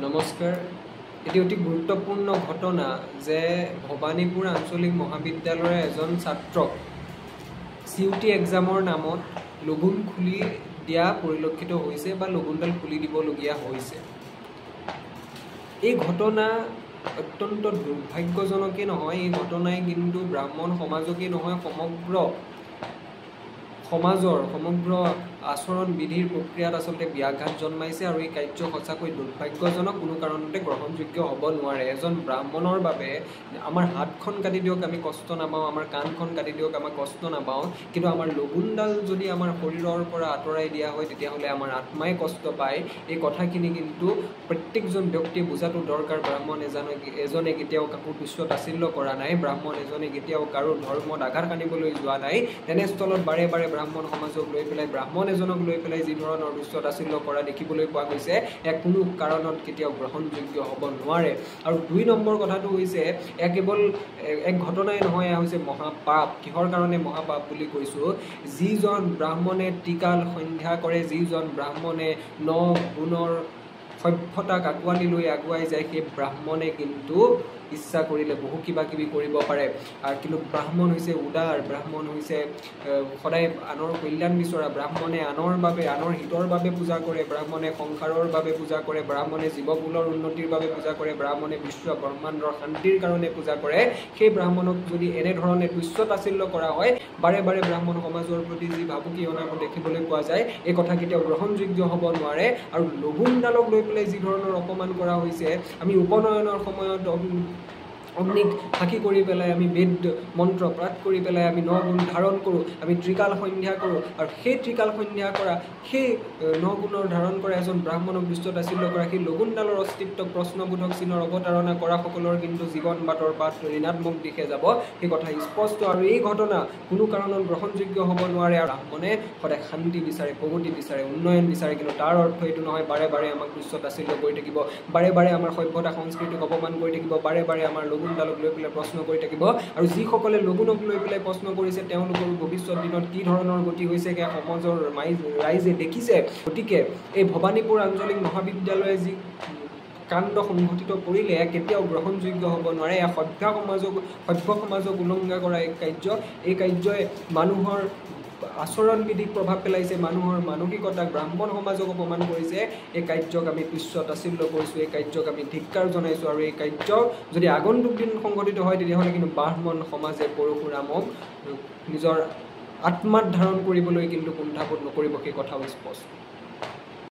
নমস্কাৰ। এটি অতি গুৰুত্বপূৰ্ণ ঘটনা যে ভবানীপুৰ আঞ্চলিক মহাবিদ্যালয়ৰ এজন ছাত্ৰক CUT এক্সামৰ নামত লগুণ খুলি দিয়া পৰিলক্ষিত হৈছে বা লগুণডাল খুলি দিবলগীয়া হৈছে। এই ঘটনা অত্যন্ত দুৰ্ভাগ্যজনকেই নহয়, এই ঘটনাই কিন্তু ব্ৰাহ্মণ সমাজকেই নহয় সমগ্ৰ সমাজৰ সমগ্ৰ আচৰণ বিধিৰ প্ৰক্ৰিয়াত আচলতে ব্যাঘাত জন্মাইছে আৰু এই কাৰ্য সঁচাকৈ দুৰ্ভাগ্যজনক, কোনো কাৰণতে গ্ৰহণযোগ্য হ'ব নোৱাৰে। এজন ব্ৰাহ্মণৰ বাবে আমাৰ হাতখন কাটি দিয়ক আমি কষ্ট নাপাওঁ, আমাৰ কাণখন কাটি দিয়ক আমাৰ কষ্ট নাপাওঁ, কিন্তু আমাৰ লগুণডাল যদি আমাৰ শৰীৰৰ পৰা আঁতৰাই দিয়া হয় তেতিয়াহ'লে আমাৰ আত্মাই কষ্ট পায়। এই কথাখিনি কিন্তু প্ৰত্যেকজন ব্যক্তিয়ে বুজাটো দৰকাৰ। ব্ৰাহ্মণ এজনে কেতিয়াও কাকো তুচ্ছ-তাচ্ছিল্য কৰা নাই, ব্ৰাহ্মণ এজনে কেতিয়াও কাৰো ধৰ্মত আঘাত সানিবলৈ যোৱা নাই। তেনেস্থলত বাৰে বাৰে ব্ৰাহ্মণ সমাজক লৈ পেলাই, ব্ৰাহ্মণ এজনক লৈ পেলাই যি ধৰণৰ তুচ্ছ-তাচ্ছিল্য কৰা দেখিবলৈ পোৱা গৈছে, এক কোনো কাৰণত কেতিয়াও গ্ৰহণযোগ্য হ'ব নোৱাৰে। আৰু 2 নম্বৰ কথাটো হৈছে, কেৱল এক ঘটনাই নহয়, এয়া হৈছে মহাপাপ। কিহৰ কাৰণে মহাপাপ বুলি কৈছোঁ? যিজন ব্ৰাহ্মণে ত্ৰিকাল সন্ধ্যা কৰে, যিজন ব্ৰাহ্মণে 9 গুণৰ সভ্যতাক আঁকোৱালি লৈ আগুৱাই যায়, সেই ব্ৰাহ্মণে কিন্তু ইচ্ছা কৰিলে বহু কিবা কিবি কৰিব পাৰে। আৰু কিন্তু ব্ৰাহ্মণ হৈছে উদাৰ, ব্ৰাহ্মণ হৈছে সদায় আনৰ কল্যাণ বিচৰা, ব্ৰাহ্মণে আনৰ বাবে, আনৰ হিতৰ বাবে পূজা কৰে, ব্ৰাহ্মণে সংসাৰৰ বাবে পূজা কৰে, ব্ৰাহ্মণে জীৱকুলৰ উন্নতিৰ বাবে পূজা কৰে, ব্ৰাহ্মণে বিশ্ব ব্ৰহ্মাণ্ডৰ শান্তিৰ কাৰণে পূজা কৰে। সেই ব্ৰাহ্মণক যদি এনেধৰণে তুচ্ছ-তাচ্ছিল্য কৰা হয়, বাৰে বাৰে ব্ৰাহ্মণ সমাজৰ প্ৰতি যি ভাবুকি অনাবোৰ দেখিবলৈ পোৱা যায়, এই কথা কেতিয়াও গ্ৰহণযোগ্য হ'ব নোৱাৰে। আৰু লগুণডালক লৈ পেলাই যি ধৰণৰ অপমান কৰা হৈছে, আমি উপনয়নৰ সময়ত অগ্নিক সাক্ষী কৰি পেলাই আমি বেদ মন্ত্ৰ পাঠ কৰি পেলাই আমি 9 গুণ ধাৰণ কৰোঁ, আমি ত্ৰিকাল সন্ধ্যা কৰোঁ, আৰু সেই ত্ৰিকাল সন্ধ্যা কৰা, সেই 9 গুণৰ ধাৰণ কৰা এজন ব্ৰাহ্মণক তুচ্ছ-তাচ্ছিল্য কৰা, সেই লগুণডালৰ অস্তিত্বক প্ৰশ্নবোধক চিনৰ অৱতাৰণা কৰাসকলৰ কিন্তু জীৱন বাটৰ পাঠ ঋণাত্মক দিশে যাব, সেই কথা স্পষ্ট। আৰু এই ঘটনা কোনো কাৰণত গ্ৰহণযোগ্য হ'ব নোৱাৰে। আৰু ব্ৰাহ্মণে সদায় শান্তি বিচাৰে, প্ৰগতি বিচাৰে, উন্নয়ন বিচাৰে, কিন্তু তাৰ অৰ্থ এইটো নহয় বাৰে বাৰে আমাক তুচ্ছ-তাচ্ছিল্য কৰি থাকিব, বাৰে বাৰে আমাৰ সভ্যতা সংস্কৃতিক অপমান কৰি থাকিব, বাৰে বাৰে আমাৰ লগুণডালক লৈ পেলাই প্ৰশ্ন কৰি থাকিব। আৰু যিসকলে লগুণক লৈ পেলাই প্ৰশ্ন কৰিছে, তেওঁলোকৰ ভৱিষ্যত দিনত কি ধৰণৰ গতি হৈছে সেয়া সমাজৰ ৰাইজে দেখিছে। গতিকে এই ভবানীপুৰ আঞ্চলিক মহাবিদ্যালয়ে যি কাণ্ড সংঘটিত কৰিলে, কেতিয়াও গ্ৰহণযোগ্য হ'ব নোৱাৰে। এয়া সভ্য সমাজক উলংঘা কৰা এক কাৰ্য। এই কাৰ্যই মানুহৰ আচৰণ বিধিক প্ৰভাৱ পেলাইছে, মানুহৰ মানসিকতাক, ব্ৰাহ্মণ সমাজক অপমান কৰিছে। এই কাৰ্যক আমি তুচ্ছ-তাচ্ছিল্য কৰিছোঁ, এই কাৰ্যক আমি ধিক্কাৰ জনাইছোঁ। আৰু এই কাৰ্য যদি আগন্তুক দিন সংঘটিত হয়, তেতিয়াহ'লে কিন্তু ব্ৰাহ্মণ সমাজে পৰশুৰামক নিজৰ আত্মাত ধাৰণ কৰিবলৈ কিন্তু কুণ্ঠাবোধ নকৰিব, সেই কথাও স্পষ্ট।